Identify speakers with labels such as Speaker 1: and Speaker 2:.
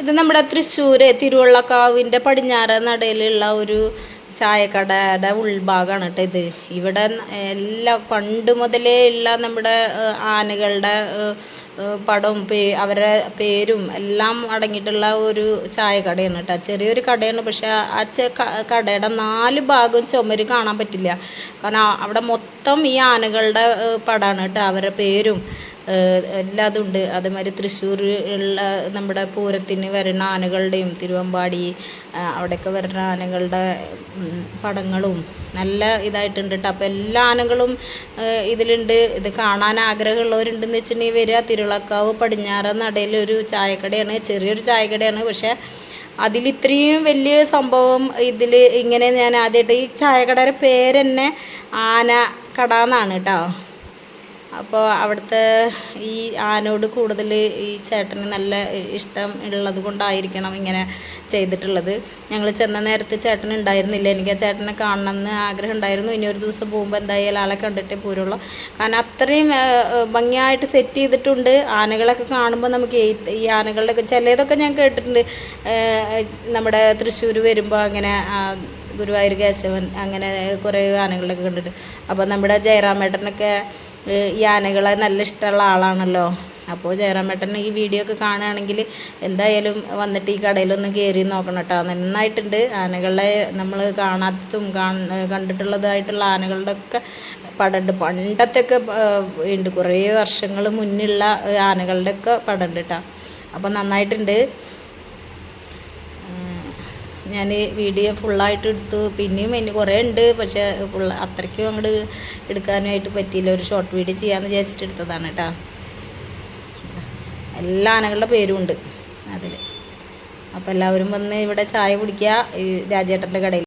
Speaker 1: ഇത് നമ്മുടെ തൃശ്ശൂർ തിരുവള്ളക്കാവിൻ്റെ പടിഞ്ഞാറ് നടയിലുള്ള ഒരു ചായക്കടയുടെ ഉൾഭാഗമാണ് കേട്ടോ ഇത്. ഇവിടെ എല്ലാ പണ്ട് മുതലേ ഉള്ള നമ്മുടെ ആനകളുടെ പടവും അവരുടെ പേരും എല്ലാം അടങ്ങിയിട്ടുള്ള ഒരു ചായക്കടയാണ് കേട്ടോ. ചെറിയൊരു കടയാണ്, പക്ഷെ ആ കടയുടെ 4 ഭാഗവും ചുമര് കാണാൻ പറ്റില്ല. കാരണം അവിടെ മൊത്തം ഈ ആനകളുടെ പടമാണ് കേട്ടോ. അവരുടെ പേരും എല്ലാതും ഉണ്ട്. അതേമാതിരി തൃശ്ശൂർ ഉള്ള നമ്മുടെ പൂരത്തിന് വരുന്ന ആനകളുടെയും തിരുവമ്പാടി അവിടെയൊക്കെ വരുന്ന ആനകളുടെ പടങ്ങളും നല്ല ഇതായിട്ടുണ്ട് കേട്ടോ. അപ്പോൾ എല്ലാ ആനകളും ഇതിലുണ്ട്. ഇത് കാണാൻ ആഗ്രഹമുള്ളവരുണ്ടെന്ന് വെച്ചിട്ടുണ്ടെങ്കിൽ വരിക. തിരുവള്ളക്കാവ് പടിഞ്ഞാറ് നടയിൽ ഒരു ചായക്കടയാണ്, ചെറിയൊരു ചായക്കടയാണ്. പക്ഷേ അതിലിത്രയും വലിയ സംഭവം ഇതിൽ ഇങ്ങനെ ഞാൻ ആദ്യമായിട്ട് ഈ ചായക്കടയുടെ പേര് തന്നെ ആനക്കട എന്നാണ് കേട്ടോ. അപ്പോൾ അവിടുത്തെ ഈ ആനയോട് കൂടുതൽ ഈ ചേട്ടന് നല്ല ഇഷ്ടം ഉള്ളത് കൊണ്ടായിരിക്കണം ഇങ്ങനെ ചെയ്തിട്ടുള്ളത്. ഞങ്ങൾ ചെന്ന നേരത്ത് ചേട്ടൻ ഉണ്ടായിരുന്നില്ല. എനിക്ക് ആ ചേട്ടനെ കാണണമെന്ന് ആഗ്രഹം ഉണ്ടായിരുന്നു. ഇനി ഒരു ദിവസം പോകുമ്പോൾ എന്തായാലും ആളെ കണ്ടിട്ടേ പോരുള്ളൂ. കാരണം അത്രയും ഭംഗിയായിട്ട് സെറ്റ് ചെയ്തിട്ടുണ്ട്. ആനകളൊക്കെ കാണുമ്പോൾ നമുക്ക് ഈ ആനകളുടെയൊക്കെ ചിലതൊക്കെ ഞാൻ കേട്ടിട്ടുണ്ട്. നമ്മുടെ തൃശ്ശൂർ വരുമ്പോൾ അങ്ങനെ ഗുരുവായൂർ കേശവൻ അങ്ങനെ കുറേ ആനകളൊക്കെ കണ്ടിട്ട്. അപ്പോൾ നമ്മുടെ ജയറാമേട്ടനൊക്കെ ഈ ആനകളെ നല്ല ഇഷ്ടമുള്ള ആളാണല്ലോ. അപ്പോൾ ജയറാമേട്ടൻ ഈ വീഡിയോ ഒക്കെ കാണുകയാണെങ്കിൽ എന്തായാലും വന്നിട്ട് ഈ കടയിലൊന്ന് കയറി നോക്കണം കേട്ടോ. നന്നായിട്ടുണ്ട്. ആനകളെ നമ്മൾ കാണാത്തതും കണ്ടിട്ടുള്ളതായിട്ടുള്ള ആനകളുടെ ഒക്കെ പടമുണ്ട്. പണ്ടത്തെയൊക്കെ ഉണ്ട്, കുറേ വർഷങ്ങൾ മുന്നുള്ള ആനകളുടെ ഒക്കെ പടമുണ്ട് കേട്ടോ. അപ്പോൾ നന്നായിട്ടുണ്ട്. ഞാൻ വീഡിയോ ഫുള്ളായിട്ട് എടുത്തു. പിന്നെയും ഇനി കുറേ ഉണ്ട്, പക്ഷേ അത്രയ്ക്കും അങ്ങോട്ട് എടുക്കാനായിട്ട് പറ്റിയില്ല. ഒരു ഷോർട്ട് വീഡിയോ ചെയ്യാമെന്ന് വിചാരിച്ചിട്ട് എടുത്തതാണ് കേട്ടോ. എല്ലാ ആനകളുടെ പേരും ഉണ്ട് അതിൽ. അപ്പോൾ എല്ലാവരും വന്ന് ഇവിടെ ചായ കുടിക്കുക ഈ രാജേട്ടൻ്റെ കടയിൽ.